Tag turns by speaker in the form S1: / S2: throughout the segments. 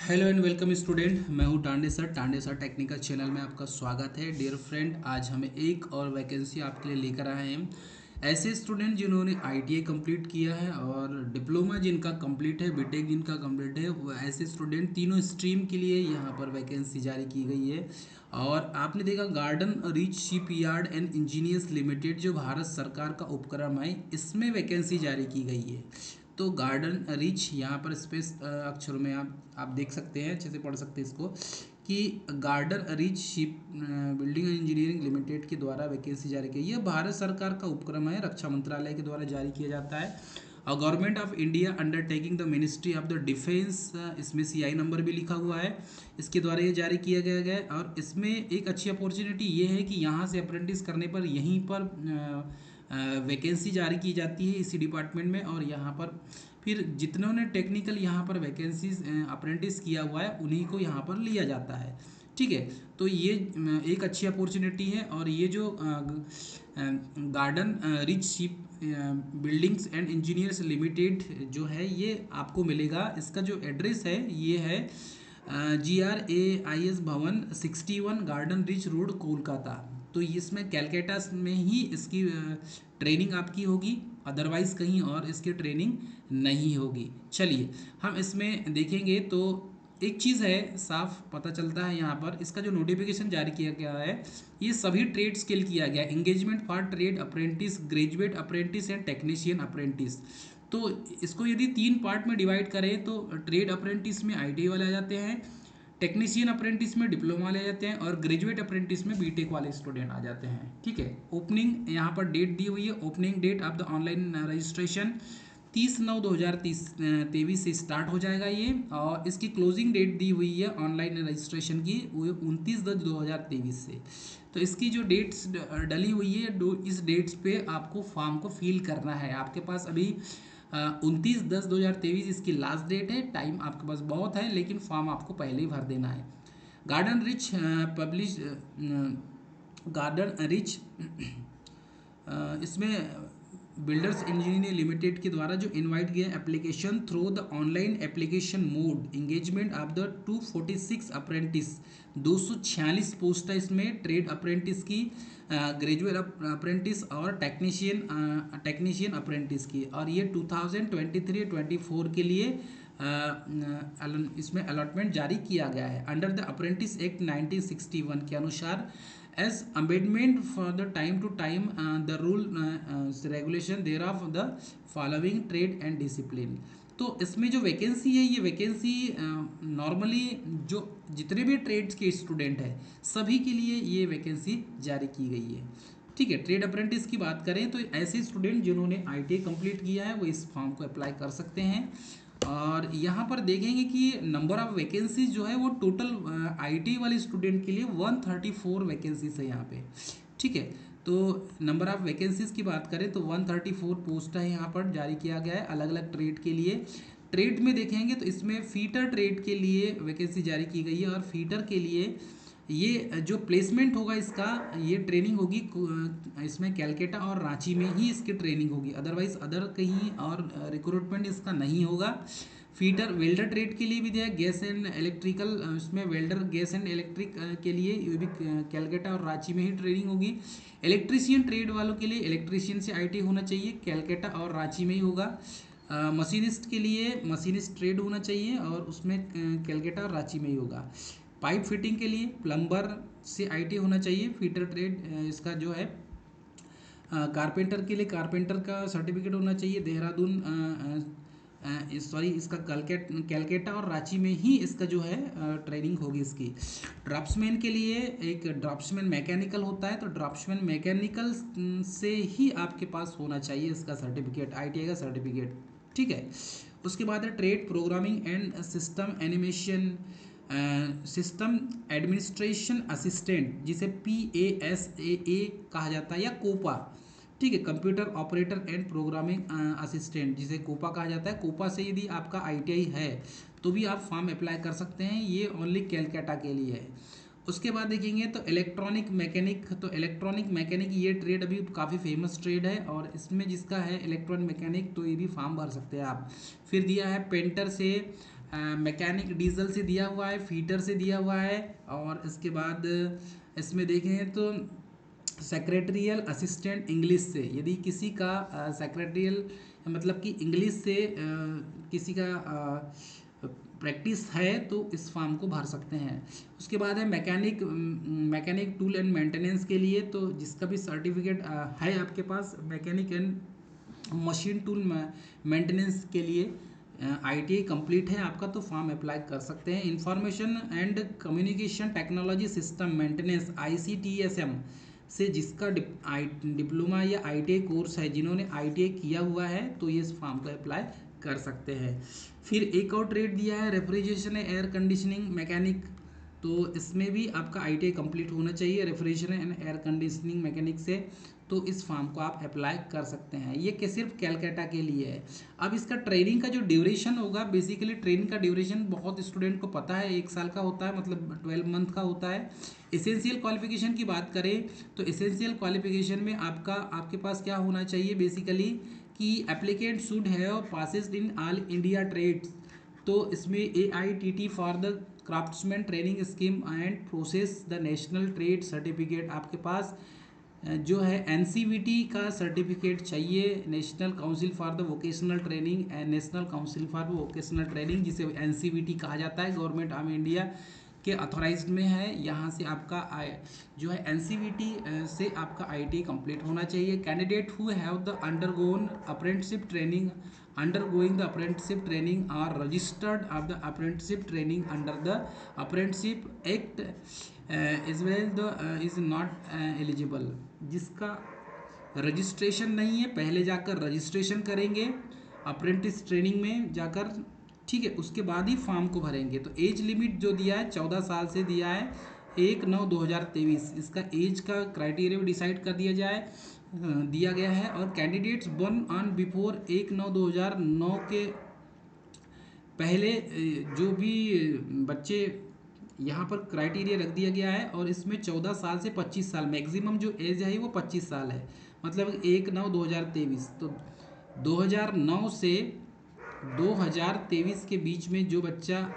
S1: Hello and welcome student. मैं हूं Tande sir technical channel में आपका स्वागत है। डियर फ्रेंड, आज हमें एक और वैकेंसी आपके लिए लेकर आए हैं। ऐसे स्टूडेंट जिन्होंने आईटीआई कंप्लीट किया है और डिप्लोमा जिनका कंप्लीट है, बीटेक जिनका कंप्लीट है, वो ऐसे स्टूडेंट तीनों स्ट्रीम के लिए यहाँ पर वैकेंसी जारी की गई है। और आपने देखा garden reach shipyard and engineers limited जो भारत सरकार का उपक्रम है, इसमें वैकेंसी जारी की गई है। तो गार्डन रिच यहाँ पर स्पेस अक्षरों में आप देख सकते हैं, अच्छे से पढ़ सकते हैं इसको कि garden rich ship building and engineering limited के द्वारा वैकेंसी जारी की। यह भारत सरकार का उपक्रम है, रक्षा मंत्रालय के द्वारा जारी किया जाता है। और government of India undertaking the ministry of the defence, इसमें सीआई नंबर भी लिखा हुआ है, इसके द्वारा ये जारी किया गया है। और इसमें एक अच्छी अपॉर्चुनिटी ये है कि यहाँ से अप्रेंटिस करने पर यहीं पर वैकेंसी जारी की जाती है इसी डिपार्टमेंट में। और यहाँ पर फिर जितनों ने टेक्निकल यहाँ पर वैकेंसीज अप्रेंटिस किया हुआ है उन्हीं को यहाँ पर लिया जाता है। ठीक है, तो ये एक अच्छी अपॉर्चुनिटी है। और ये जो garden rich ship buildings and engineers limited जो है, ये आपको मिलेगा। इसका जो एड्रेस है ये है GRAIS भवन 61 गार्डन रिच रोड कोलकाता। तो इसमें कैलकाटा में ही इसकी ट्रेनिंग आपकी होगी, अदरवाइज़ कहीं और इसकी ट्रेनिंग नहीं होगी। चलिए हम इसमें देखेंगे तो एक चीज़ है, साफ पता चलता है यहाँ पर इसका जो नोटिफिकेशन जारी किया गया है, ये सभी ट्रेड स्किल किया गया। Engagement for trade apprentice, graduate apprentice and technician apprentice. तो इसको यदि तीन पार्ट में डिवाइड करें तो ट्रेड अप्रेंटिस में आईटीआई वाले आ जाते हैं, टेक्नीशियन अप्रेंटिस में डिप्लोमा ले जाते हैं, और ग्रेजुएट अप्रेंटिस में बीटेक वाले स्टूडेंट आ जाते हैं। ठीक है, ओपनिंग यहाँ पर डेट दी हुई है। Opening date of the online registration 30/9/2023 से स्टार्ट हो जाएगा ये। और इसकी क्लोजिंग डेट दी हुई है ऑनलाइन रजिस्ट्रेशन की, वो 29/10/2023 से। तो इसकी जो डेट्स डली हुई है, इस डेट्स पे आपको फॉर्म को फिल करना है। आपके पास अभी 29/10/2023 इसकी लास्ट डेट है। टाइम आपके पास बहुत है, लेकिन फॉर्म आपको पहले ही भर देना है। Garden rich publish garden rich इसमें बिल्डर्स इंजीनियर लिमिटेड के द्वारा जो इनवाइट किया application through the online application mode engagement of the 246 apprentice, 246 post है इसमें ट्रेड अप्रेंटिस की, ग्रेजुएट अप्रेंटिस और टेक्नीशियन अप्रेंटिस की। और ये 2023-24 के लिए इसमें अलॉटमेंट जारी किया गया है अंडर द अप्रेंटिस एक्ट 1961 के अनुसार। As amendment for the time to time the rule regulation thereof the following trade and discipline. तो इसमें जो वैकेंसी है, ये वैकेंसी नॉर्मली जो जितने भी ट्रेड्स के स्टूडेंट हैं सभी के लिए ये वैकेंसी जारी की गई है। ठीक है, ट्रेड अप्रेंटिस की बात करें तो ऐसे स्टूडेंट जिन्होंने आईटीआई कंप्लीट किया है वो इस फॉर्म को अप्लाई कर सकते हैं। और यहाँ पर देखेंगे कि नंबर ऑफ वैकेंसीज जो है वो टोटल आईटी वाले स्टूडेंट के लिए 134 वैकेंसीज है यहाँ पे। ठीक है, तो नंबर ऑफ वैकेंसीज की बात करें तो 134 पोस्ट है यहाँ पर जारी किया गया है अलग अलग ट्रेड के लिए। ट्रेड में देखेंगे तो इसमें फीटर ट्रेड के लिए वैकेंसी जारी की गई है। और फीटर के लिए ये जो प्लेसमेंट होगा इसका, ये ट्रेनिंग होगी इसमें कैलकाटा और रांची में ही इसकी ट्रेनिंग होगी, अदरवाइज अदर कहीं और रिक्रूटमेंट इसका नहीं होगा। फीटर वेल्डर ट्रेड के लिए भी दिया, गैस एंड इलेक्ट्रिकल, इसमें वेल्डर गैस एंड इलेक्ट्रिक के लिए ये भी कैलकाटा और रांची में ही ट्रेनिंग होगी। इलेक्ट्रीशियन ट्रेड वालों के लिए इलेक्ट्रीशियन से आईटी होना चाहिए, कैलकाटा और रांची में ही होगा। मशीनिस्ट के लिए मशीनिस्ट ट्रेड होना चाहिए और उसमें कैलकाटा और रांची में ही होगा। पाइप फिटिंग के लिए प्लम्बर से आईटी होना चाहिए, फीटर ट्रेड इसका जो है। कारपेंटर के लिए कारपेंटर का सर्टिफिकेट होना चाहिए, देहरादून सॉरी इसका कैलकाटा और रांची में ही इसका जो है ट्रेनिंग होगी इसकी। ड्राफ्ट्समैन के लिए एक ड्राफ्ट्समैन मैकेनिकल होता है, तो ड्राफ्ट्समैन मैकेनिकल से ही आपके पास होना चाहिए इसका सर्टिफिकेट, आईटीआई का सर्टिफिकेट। ठीक है, उसके बाद है trade programming and system animation, system administration assistant जिसे PASAA कहा जाता है, या कोपा। ठीक है, computer operator and programming assistant जिसे कोपा कहा जाता है। कोपा से यदि आपका आईटीआई है तो भी आप फॉर्म अप्लाई कर सकते हैं, ये ओनली कैलकाटा के लिए है। उसके बाद देखेंगे तो इलेक्ट्रॉनिक मैकेनिक, तो इलेक्ट्रॉनिक मैकेनिक ये ट्रेड अभी काफ़ी फेमस ट्रेड है, और इसमें जिसका है इलेक्ट्रॉनिक मैकेनिक तो ये भी फॉर्म भर सकते हैं आप। फिर दिया है पेंटर से मैकेनिक डीजल से दिया हुआ है, फीटर से दिया हुआ है। और इसके बाद इसमें देखें तो सेक्रेटरियल असिस्टेंट इंग्लिश से, यदि किसी का सेक्रेटरियल मतलब कि इंग्लिश से किसी का प्रैक्टिस है तो इस फॉर्म को भर सकते हैं। उसके बाद है मैकेनिक टूल एंड मेंटेनेंस के लिए, तो जिसका भी सर्टिफिकेट है आपके पास mechanic and machine tool maintenance के लिए ITI कंप्लीट है आपका, तो फॉर्म अप्लाई कर सकते हैं। Information and communication technology system maintenance ICTSM से जिसका डिप्लोमा या ITI कोर्स है, जिन्होंने ITI किया हुआ है तो ये इस फॉर्म को अप्लाई कर सकते हैं। फिर एक और ट्रेड दिया है रेफ्रिजरेशन एयर कंडीशनिंग मैकेनिक, तो इसमें भी आपका ITI कंप्लीट होना चाहिए refrigeration and air conditioning mechanic से, तो इस फॉर्म को आप अप्लाई कर सकते हैं। ये कि सिर्फ कैलकाटा के लिए है। अब इसका ट्रेनिंग का जो ड्यूरेशन होगा, बेसिकली ट्रेनिंग का ड्यूरेशन बहुत स्टूडेंट को पता है, 1 साल का होता है, मतलब 12 मंथ का होता है। एसेंशियल क्वालिफिकेशन की बात करें तो एसेंशियल क्वालिफिकेशन में आपके पास क्या होना चाहिए बेसिकली कि applicant should have passes in all India trades, तो इसमें AITT for the craftsman training scheme and process the national trade certificate, आपके पास जो है NCVT का सर्टिफिकेट चाहिए, national council for the vocational training and national council for vocational training, जिसे NCVT कहा जाता है, गवर्नमेंट ऑफ इंडिया के अथोराइज्ड में है। यहाँ से आपका जो है NCVT से आपका ITI कंप्लीट होना चाहिए। Candidate who have the undergone apprenticeship training undergoing the apprenticeship training are registered of the apprenticeship training under the apprenticeship act as well the is not eligible, जिसका रजिस्ट्रेशन नहीं है पहले जाकर registration करेंगे apprentice training में जाकर, ठीक है, उसके बाद ही फॉर्म को भरेंगे। तो एज लिमिट जो दिया है 14 साल से दिया है 1/9/2023, इसका एज का क्राइटेरिया भी डिसाइड कर दिया गया है। और कैंडिडेट्स बर्न ऑन बिफोर 1/9/2009 के पहले जो भी बच्चे यहाँ पर क्राइटेरिया रख दिया गया है, और इसमें 14 साल से 25 साल मैक्सिमम जो एज है वो 25 साल है, मतलब 1/9/2023। तो 2009 से 2023 के बीच में जो बच्चा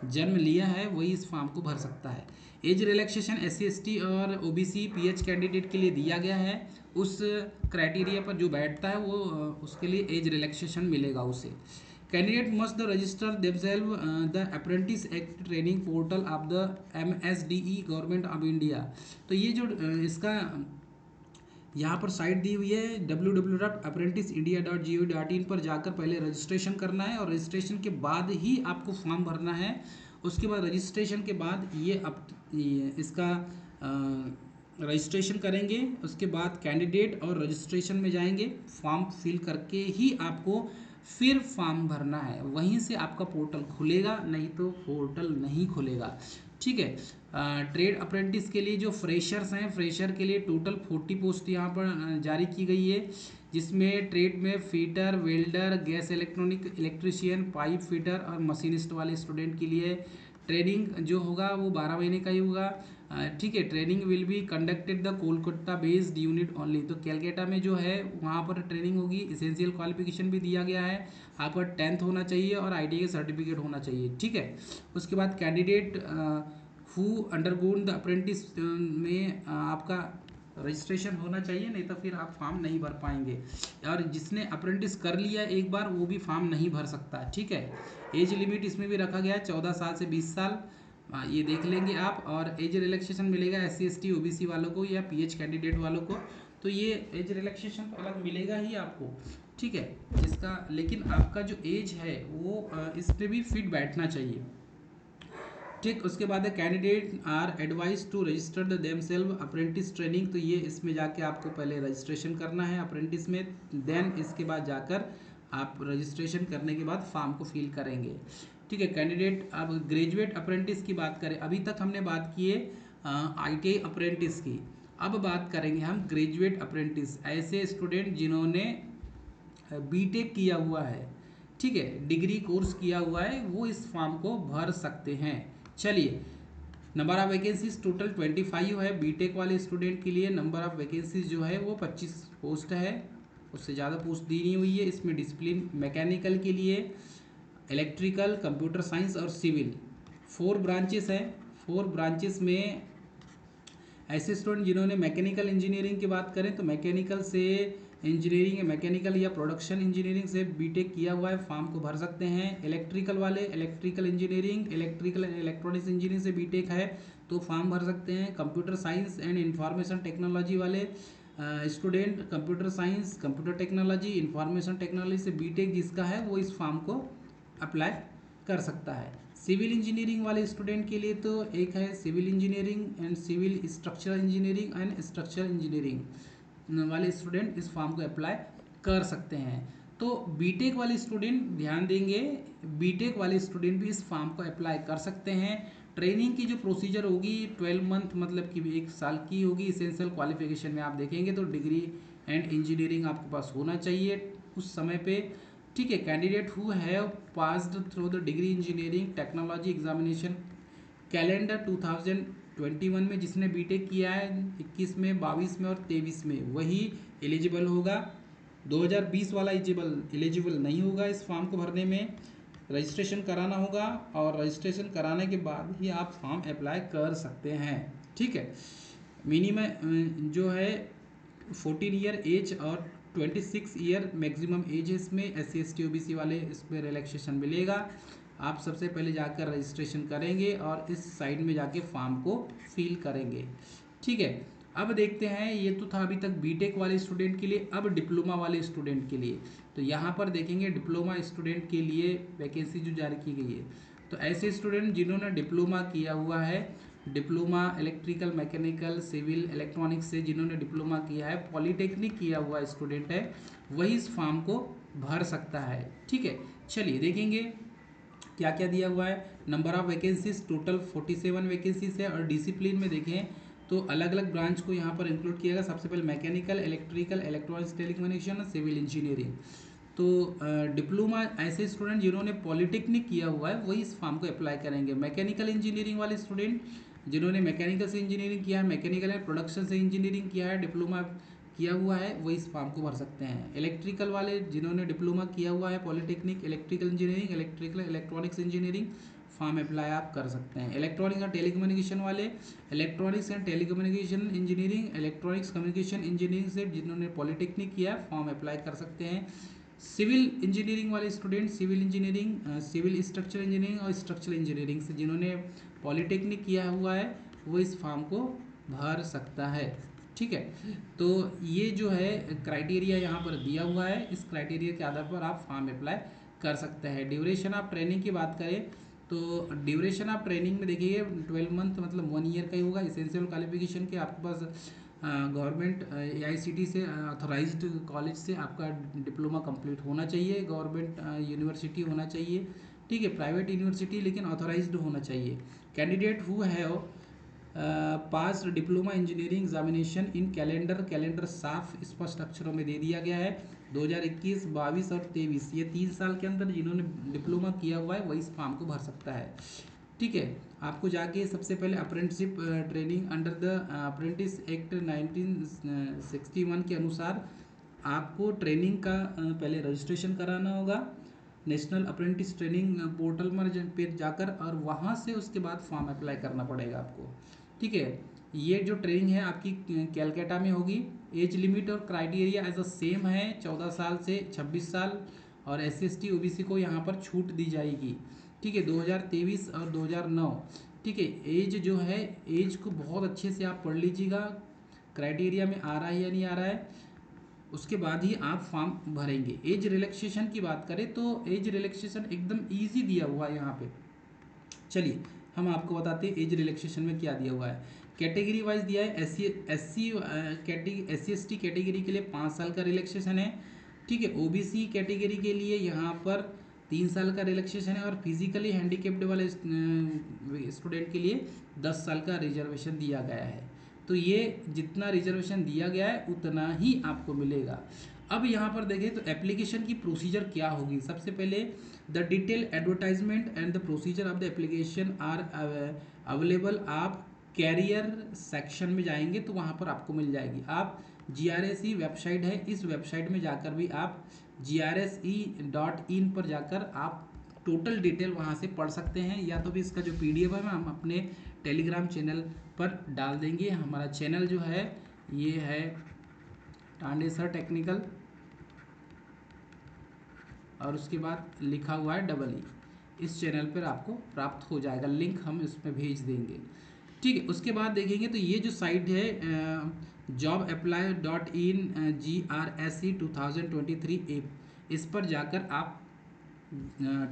S1: जन्म लिया है वही इस फॉर्म को भर सकता है। एज रिलैक्सेशन SC ST और OBC PH कैंडिडेट के लिए दिया गया है, उस क्राइटेरिया पर जो बैठता है वो उसके लिए एज रिलैक्सेशन मिलेगा उसे। Candidate must the register themselves the apprentice act training portal of the MSDE government of India, तो ये जो इसका यहाँ पर साइट दी हुई है www.apprenticeindia.gov.in पर जाकर पहले रजिस्ट्रेशन करना है, और रजिस्ट्रेशन के बाद ही आपको फॉर्म भरना है। उसके बाद रजिस्ट्रेशन के बाद इसका रजिस्ट्रेशन करेंगे, उसके बाद कैंडिडेट और रजिस्ट्रेशन में जाएंगे, फॉर्म फिल करके ही आपको फिर फॉर्म भरना है, वहीं से आपका पोर्टल खुलेगा, नहीं तो पोर्टल नहीं खुलेगा, ठीक है। ट्रेड अप्रेंटिस के लिए जो फ्रेशर्स हैं, फ्रेशर के लिए टोटल 40 पोस्ट यहाँ पर जारी की गई है, जिसमें ट्रेड में fitter, welder, gas electrician, pipe fitter और मशीनिस्ट वाले स्टूडेंट के लिए ट्रेनिंग जो होगा वो 12 महीने का ही होगा, ठीक है। Training will be conducted the Kolkata based unit only, तो कैलकाटा में जो है वहाँ पर ट्रेनिंग होगी। एसेंशियल क्वालिफिकेशन भी दिया गया है, आपका 10th होना चाहिए और ITI का सर्टिफिकेट होना चाहिए, ठीक है। उसके बाद candidate who undergone the apprentice में आपका रजिस्ट्रेशन होना चाहिए, नहीं तो फिर आप फॉर्म नहीं भर पाएंगे, और जिसने अप्रेंटिस कर लिया एक बार वो भी फॉर्म नहीं भर सकता, ठीक है। एज लिमिट इसमें भी रखा गया है 14 साल से 20 साल, ये देख लेंगे आप। और एज रिलैक्सेशन मिलेगा SC ST OBC वालों को या PH कैंडिडेट वालों को, तो ये एज रिलैक्सेशन तो अलग मिलेगा ही आपको, ठीक है। इसका लेकिन आपका जो एज है वो इस पर भी फिट बैठना चाहिए, ठीक। उसके बाद candidate are advise to register the themselves apprentice training, तो ये इसमें जाके आपको पहले रजिस्ट्रेशन करना है अप्रेंटिस में, देन इसके बाद जाकर आप रजिस्ट्रेशन करने के बाद फॉर्म को फिल करेंगे, ठीक है। कैंडिडेट अब ग्रेजुएट अप्रेंटिस की बात करें, अभी तक हमने बात की है ITI अप्रेंटिस की, अब बात करेंगे हम ग्रेजुएट अप्रेंटिस, ऐसे स्टूडेंट जिन्होंने BTech किया हुआ है, ठीक है, डिग्री कोर्स किया हुआ है, वो इस फॉर्म को भर सकते हैं। चलिए, नंबर ऑफ वैकेंसीज टोटल 25 है BTech वाले स्टूडेंट के लिए, नंबर ऑफ वैकेंसीज जो है वो 25 पोस्ट है, उससे ज़्यादा पोस्ट दी नहीं हुई है। इसमें डिसिप्लिन मैकेनिकल के लिए इलेक्ट्रिकल, कंप्यूटर साइंस और सिविल, 4 ब्रांचेस हैं। 4 ब्रांचेस में ऐसे स्टूडेंट जिन्होंने मैकेनिकल इंजीनियरिंग की बात करें तो मैकेनिकल से इंजीनियरिंग, मैकेनिकल या प्रोडक्शन इंजीनियरिंग से बीटेक किया हुआ है, फॉर्म को भर सकते हैं। इलेक्ट्रिकल वाले electrical engineering, electrical and electronics engineering से बीटेक है तो फॉर्म भर सकते हैं। Computer science and information technology वाले student, computer science, computer technology, information technology से बीटेक जिसका है वो इस फॉर्म को अप्लाई कर सकता है। सिविल इंजीनियरिंग वाले स्टूडेंट के लिए तो एक है civil engineering and civil structural engineering and structural engineering वाले स्टूडेंट इस फॉर्म को अप्लाई कर सकते हैं। तो बीटेक वाले स्टूडेंट ध्यान देंगे, बीटेक वाले स्टूडेंट भी इस फॉर्म को अप्लाई कर सकते हैं। ट्रेनिंग की जो प्रोसीजर होगी 12 मंथ मतलब कि 1 साल की होगी। इसेंशियल क्वालिफिकेशन में आप देखेंगे तो डिग्री एंड इंजीनियरिंग आपके पास होना चाहिए उस समय पे। ठीक है, candidate who have passed through the degree engineering technology examination calendar 2021 में, जिसने बीटेक किया है 21 में, 22 में और 23 में, वही एलिजिबल होगा। 2020 वाला एलिजिबल नहीं होगा इस फॉर्म को भरने में। रजिस्ट्रेशन कराना होगा और रजिस्ट्रेशन कराने के बाद ही आप फॉर्म अप्लाई कर सकते हैं। ठीक है, मिनिमम जो है 14 ईयर एज और 26 ईयर मैक्सिमम एज है इसमें। SC ST OBC वाले इसमें रिलैक्सेशन मिलेगा। आप सबसे पहले जाकर रजिस्ट्रेशन करेंगे और इस साइड में जाके फॉर्म को फिल करेंगे। ठीक है, अब देखते हैं, ये तो था अभी तक बीटेक वाले स्टूडेंट के लिए। अब डिप्लोमा वाले स्टूडेंट के लिए तो यहाँ पर देखेंगे डिप्लोमा स्टूडेंट के लिए वैकेंसी जो जारी की गई है, तो ऐसे स्टूडेंट जिन्होंने डिप्लोमा किया हुआ है, diploma electrical, mechanical, civil, electronics से जिन्होंने डिप्लोमा किया है, पॉलीटेक्निक किया हुआ स्टूडेंट है, वही इस फॉर्म को भर सकता है। ठीक है, चलिए देखेंगे क्या क्या दिया हुआ है। Number of vacancies total 47 vacancies है। और डिसिप्लिन में देखें तो अलग अलग ब्रांच को यहाँ पर इंक्लूड किया गया। सबसे पहले मैकेनिकल, इलेक्ट्रिकल, इलेक्ट्रॉनिक्स, टेलीकम्युनिकेशन और सिविल इंजीनियरिंग। तो डिप्लोमा ऐसे स्टूडेंट जिन्होंने पॉलीटेक्निक किया हुआ है वही इस फॉर्म को अप्लाई करेंगे। मैकेनिकल इंजीनियरिंग वाले स्टूडेंट जिन्होंने मैकेनिकल से इंजीनियरिंग किया है, मैकेनिकल एंड प्रोडक्शन से इंजीनियरिंग किया है, डिप्लोमा किया हुआ है, वही इस फॉर्म को भर सकते हैं। इलेक्ट्रिकल वाले जिन्होंने डिप्लोमा किया हुआ है, polytechnic, electrical engineering, electrical electronics engineering, form apply आप कर सकते हैं। इलेक्ट्रॉनिक्स एंड टेलीकम्युनिकेशन वाले electronics and telecommunication engineering, electronics communication engineering से जिन्होंने पॉलीटेक्निक किया है, फॉर्म अप्लाई कर सकते हैं। सिविल इंजीनियरिंग वाले student civil engineering, civil structure engineering और स्ट्रक्चरल इंजीनियरिंग से जिन्होंने पॉलीटेक्निक किया हुआ है वो इस फॉर्म को भर सकता है। ठीक है, तो ये जो है क्राइटेरिया यहाँ पर दिया हुआ है, इस क्राइटेरिया के आधार पर आप फॉर्म अप्लाई कर सकते हैं। ड्यूरेशन ऑफ ट्रेनिंग की बात करें तो ड्यूरेशन ऑफ ट्रेनिंग में देखिए 12 मंथ मतलब 1 ईयर का ही होगा। इसेंशियल क्वालिफिकेशन के आपके पास गवर्नमेंट AICTE से ऑथोराइज्ड कॉलेज से आपका डिप्लोमा कंप्लीट होना चाहिए, गवर्नमेंट यूनिवर्सिटी होना चाहिए। ठीक है, प्राइवेट यूनिवर्सिटी लेकिन ऑथोराइज्ड होना चाहिए। Candidate who have pass diploma engineering examination in calendar साफ स्पष्ट अक्षरों में दे दिया गया है। 2021, 22 और 23 ये 3 साल के अंदर जिन्होंने डिप्लोमा किया हुआ है वही इस फॉर्म को भर सकता है। ठीक है, आपको जाके सबसे पहले apprenticeship training under the apprentice act 1961 के अनुसार आपको ट्रेनिंग का पहले रजिस्ट्रेशन कराना होगा नेशनल अप्रेंटिस ट्रेनिंग पोर्टल पे जाकर, और वहाँ से उसके बाद फॉर्म अप्लाई करना पड़ेगा आपको। ठीक है, ये जो ट्रेनिंग है आपकी कैलकाटा में होगी। एज लिमिट और क्राइटेरिया एज अ सेम है, 14 साल से 26 साल, और SC ST OBC को यहाँ पर छूट दी जाएगी। ठीक है, 2023 और 2009। ठीक है, एज जो है एज को बहुत अच्छे से आप पढ़ लीजिएगा, क्राइटेरिया में आ रहा है या नहीं आ रहा है, उसके बाद ही आप फॉर्म भरेंगे। एज रिलैक्सेशन की बात करें तो एज रिलैक्सेशन एकदम ईजी दिया हुआ है यहाँ पे। चलिए हम आपको बताते हैं एज रिलैक्सेशन में क्या दिया हुआ है। कैटेगरी वाइज दिया है, SC ST कैटेगरी के लिए 5 साल का रिलैक्सेशन है। ठीक है, OBC कैटेगरी के लिए यहाँ पर 3 साल का रिलैक्सेशन है, और फिजिकली हैंडीकेप्ड वाले स्टूडेंट के लिए 10 साल का रिजर्वेशन दिया गया है। तो ये जितना रिजर्वेशन दिया गया है उतना ही आपको मिलेगा। अब यहाँ पर देखें तो एप्लीकेशन की प्रोसीजर क्या होगी। सबसे पहले the detail advertisement and the procedure of the application are available. आप कैरियर सेक्शन में जाएंगे तो वहाँ पर आपको मिल जाएगी। आप GRSE वेबसाइट है, इस वेबसाइट में जाकर भी आप GRSE.in पर जाकर आप टोटल डिटेल वहाँ से पढ़ सकते हैं, या तो भी इसका जो PDF है हम अपने टेलीग्राम चैनल पर डाल देंगे। हमारा चैनल जो है ये है टांडे सर टेक्निकल, और उसके बाद लिखा हुआ है डबल ई। इस चैनल पर आपको प्राप्त हो जाएगा, लिंक हम इसमें भेज देंगे। ठीक है, उसके बाद देखेंगे तो ये जो साइट है jobapply.in GRSE 2023 ऐप, इस पर जाकर आप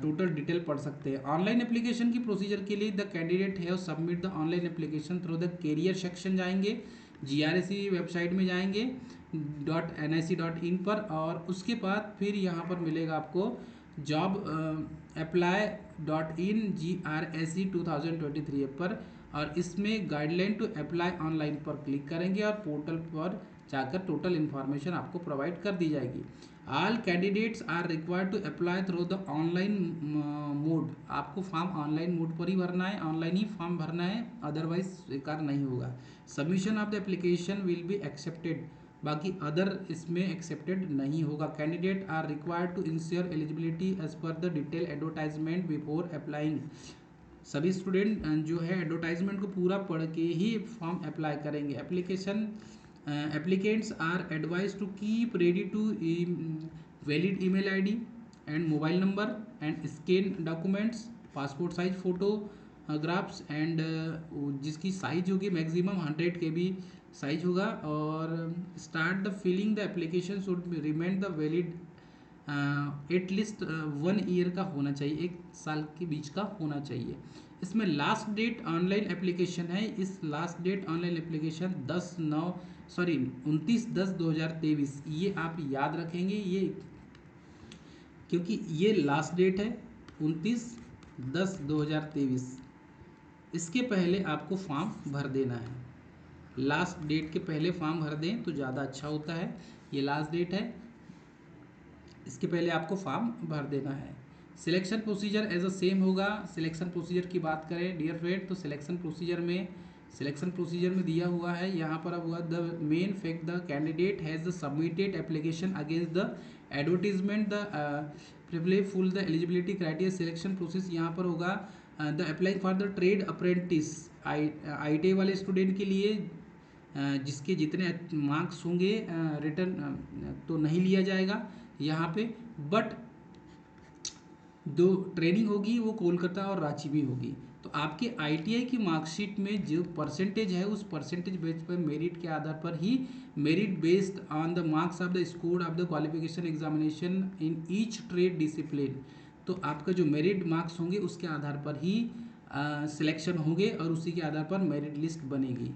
S1: टोटल डिटेल पढ़ सकते हैं। ऑनलाइन एप्लीकेशन की प्रोसीजर के लिए the candidate have submit the online application through the career section जाएंगे, GRSE वेबसाइट में जाएंगे .nic.in पर, और उसके बाद फिर यहाँ पर मिलेगा आपको jobapply.in/GRSE 2023 ऐप पर, और इसमें गाइडलाइन टू अप्लाई ऑनलाइन पर क्लिक करेंगे और पोर्टल पर जाकर टोटल इन्फॉर्मेशन आपको प्रोवाइड कर दी जाएगी। All candidates are required to apply through the online mode. आपको फॉर्म ऑनलाइन मोड पर ही भरना है, ऑनलाइन ही फॉर्म भरना है, अदरवाइज स्वीकार नहीं होगा। Submission of the application will be accepted, बाकी अदर इसमें एक्सेप्टेड नहीं होगा। Candidate are required to ensure eligibility as per the detail advertisement before applying. सभी स्टूडेंट जो है एडवर्टाइजमेंट को पूरा पढ़ के ही फॉर्म अप्लाई करेंगे। Applicants are advise to keep ready to valid email ID and mobile number and scan documents, passport size photographs and जिसकी साइज होगी मैक्सिमम 100 KB साइज होगा, और start the filling the application should remain the valid at least 1 year का होना चाहिए, 1 साल के बीच का होना चाहिए। इसमें लास्ट डेट ऑनलाइन एप्लीकेशन है, इस लास्ट डेट ऑनलाइन एप्लीकेशन 29/10/2023, ये आप याद रखेंगे, ये क्योंकि ये लास्ट डेट है 29/10/2023। इसके पहले आपको फॉर्म भर देना है, लास्ट डेट के पहले फॉर्म भर दें तो ज़्यादा अच्छा होता है। ये लास्ट डेट है, इसके पहले आपको फॉर्म भर देना है। Selection procedure as a same होगा। सिलेक्शन प्रोसीजर की बात करें डियर फ्रेंड, तो सिलेक्शन प्रोसीजर में दिया हुआ है यहाँ पर। अब हुआ the main fact the candidate has the submitted application against the advertisement the प्रिवले full the eligibility criteria. Selection process यहाँ पर होगा the applying for the trade apprentice, ITI वाले स्टूडेंट के लिए जिसके जितने मार्क्स होंगे रिटर्न तो नहीं लिया जाएगा यहाँ पे, बट दो ट्रेनिंग होगी वो कोलकाता और रांची भी होगी। तो आपके ITI की मार्कशीट में जो परसेंटेज है उस परसेंटेज बेस पर मेरिट के आधार पर ही, merit based on the marks of the score of the qualification examination in each trade discipline, तो आपका जो मेरिट मार्क्स होंगे उसके आधार पर ही सिलेक्शन होंगे और उसी के आधार पर मेरिट लिस्ट बनेगी।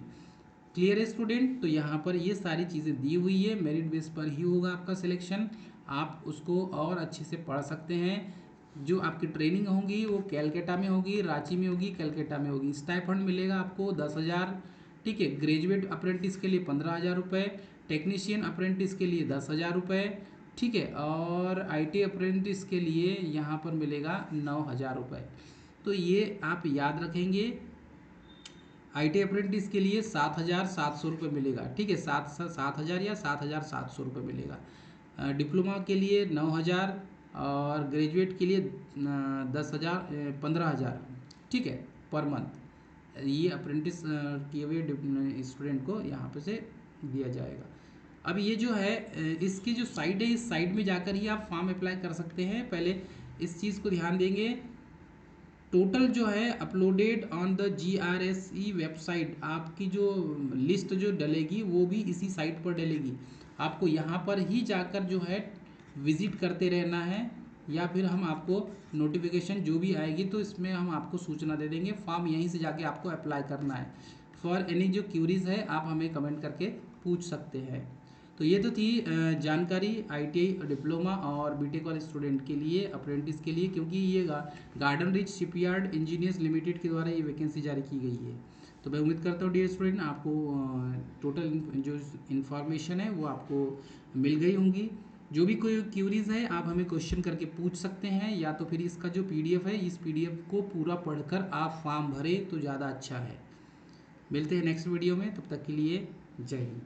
S1: क्लियर है स्टूडेंट? तो यहाँ पर ये सारी चीज़ें दी हुई है, मेरिट बेस पर ही होगा आपका सिलेक्शन। आप उसको और अच्छे से पढ़ सकते हैं। जो आपकी ट्रेनिंग होगी वो कैलकाटा में होगी, रांची में होगी, कैलकाटा में होगी। स्टाइपेंड मिलेगा आपको 10,000, ठीक है। ग्रेजुएट अप्रेंटिस के लिए 15,000 रुपये, टेक्नीशियन अप्रेंटिस के लिए 10,000 रुपये, ठीक है, और IT अप्रेंटिस के लिए यहाँ पर मिलेगा 9,000 रुपये। तो ये आप याद रखेंगे। IT अप्रेंटिस के लिए 7,700 रुपये मिलेगा, ठीक है, 7,000 या 7,700 रुपये मिलेगा। डिप्लोमा के लिए 9,000 और ग्रेजुएट के लिए 10,000 15,000, ठीक है, पर मंथ। ये अप्रेंटिस किए हुए स्टूडेंट को यहाँ पे से दिया जाएगा। अब ये जो है इसकी जो साइट है, इस साइट में जाकर ही आप फॉर्म अप्लाई कर सकते हैं। पहले इस चीज़ को ध्यान देंगे। टोटल जो है uploaded on the GRSE website, आपकी जो लिस्ट जो डलेगी वो भी इसी साइट पर डलेगी। आपको यहाँ पर ही जाकर जो है विजिट करते रहना है, या फिर हम आपको नोटिफिकेशन जो भी आएगी तो इसमें हम आपको सूचना दे देंगे। फॉर्म यहीं से जाके आपको अप्लाई करना है। फॉर एनी जो क्यूरीज है आप हमें कमेंट करके पूछ सकते हैं। तो ये तो थी जानकारी ITI डिप्लोमा और BTech वाले स्टूडेंट के लिए, अप्रेंटिस के लिए, क्योंकि ये garden rich shipyard engineers limited के द्वारा ये वैकेंसी जारी की गई है। तो मैं उम्मीद करता हूँ डियर स्टूडेंट आपको टोटल जो इन्फॉर्मेशन है वो आपको मिल गई होंगी। जो भी कोई क्यूरीज है आप हमें क्वेश्चन करके पूछ सकते हैं, या तो फिर इसका जो PDF है इस PDF को पूरा पढ़कर आप फॉर्म भरें तो ज़्यादा अच्छा है। मिलते हैं नेक्स्ट वीडियो में, तब तक के लिए जय हिंद।